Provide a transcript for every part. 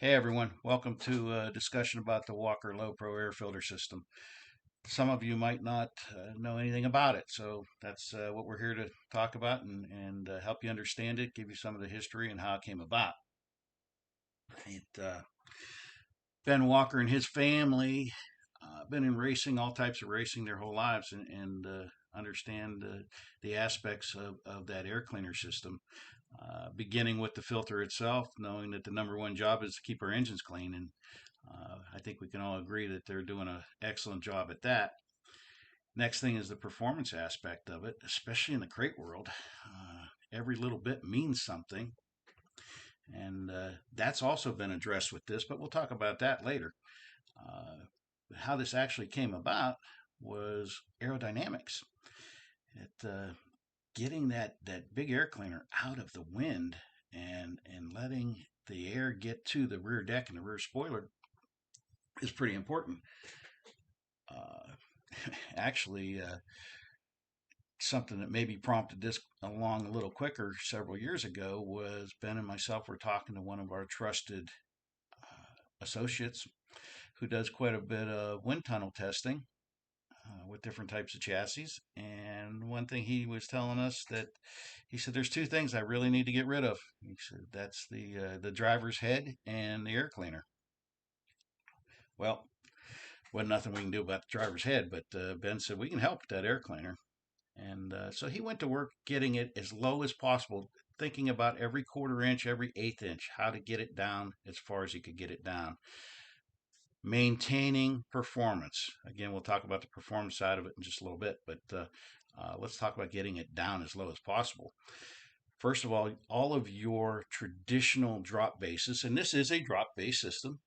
Hey everyone, welcome to a discussion about the Walker Low Pro air filter system. Some of you might not know anything about it, so that's what we're here to talk about and help you understand it, give you some of the history and how it came about. Ben Walker and his family been in racing, all types of racing, their whole lives, and understand the aspects of that air cleaner system. Beginning with the filter itself, knowing that the number one job is to keep our engines clean, and I think we can all agree that they're doing an excellent job at that. Next thing is the performance aspect of it, especially in the crate world. Every little bit means something, and that's also been addressed with this, but we'll talk about that later. Uh, how this actually came about was aerodynamics. Getting that big air cleaner out of the wind and letting the air get to the rear deck and the rear spoiler is pretty important. Uh, actually, something that maybe prompted this along a little quicker several years ago was Ben and myself were talking to one of our trusted associates who does quite a bit of wind tunnel testing with different types of chassis. And one thing he was telling us that he said, "There's two things I really need to get rid of." He said, "That's the driver's head and the air cleaner." Well, wasn't nothing we can do about the driver's head, but Ben said we can help with that air cleaner. And so he went to work getting it as low as possible, thinking about every quarter inch, every eighth inch, how to get it down as far as he could get it down. Maintaining performance. Again, we'll talk about the performance side of it in just a little bit, but let's talk about getting it down as low as possible. First of all of your traditional drop bases, and this is a drop base system,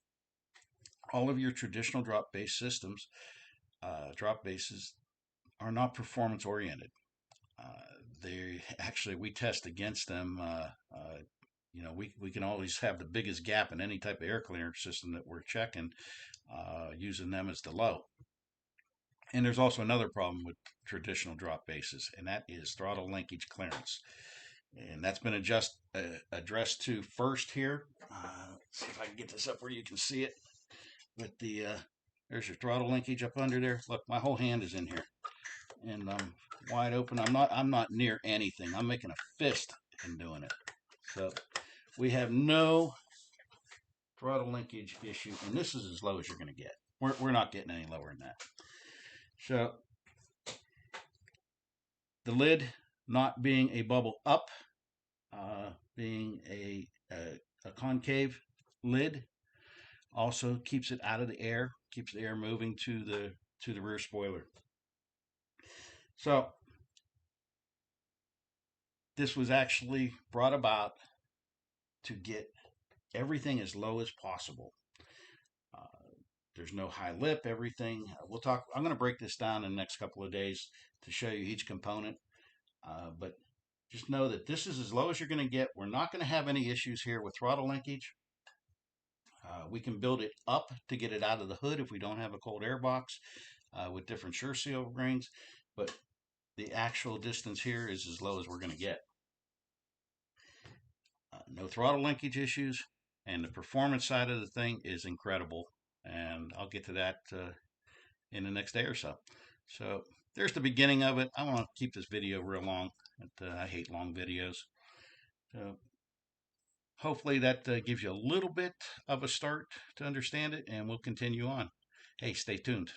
all of your traditional drop base systems, drop bases are not performance oriented. Uh, they actually, we test against them. We can always have the biggest gap in any type of air cleaner system that we're checking, using them as the low. And there's also another problem with traditional drop bases, and that is throttle linkage clearance. And that's been addressed to first here. Let's see if I can get this up where you can see it. With there's your throttle linkage up under there. Look, my whole hand is in here, and I'm wide open. I'm not near anything. I'm making a fist in doing it. So we have no throttle linkage issue, and this is as low as you're going to get. We're not getting any lower than that. So the lid not being a bubble up, being a concave lid, also keeps it out of the air, keeps the air moving to the rear spoiler. So this was actually brought about to get everything as low as possible. Uh, there's no high lip, everything. We'll talk. I'm going to break this down in the next couple of days to show you each component. But just know that this is as low as you're going to get. We're not going to have any issues here with throttle linkage. We can build it up to get it out of the hood if we don't have a cold air box with different SureSeal rings. But the actual distance here is as low as we're going to get. No throttle linkage issues, and the performance side of the thing is incredible. And I'll get to that in the next day or so. So there's the beginning of it. I want to keep this video real long. I hate long videos. So hopefully that gives you a little bit of a start to understand it, and we'll continue on. Hey, stay tuned.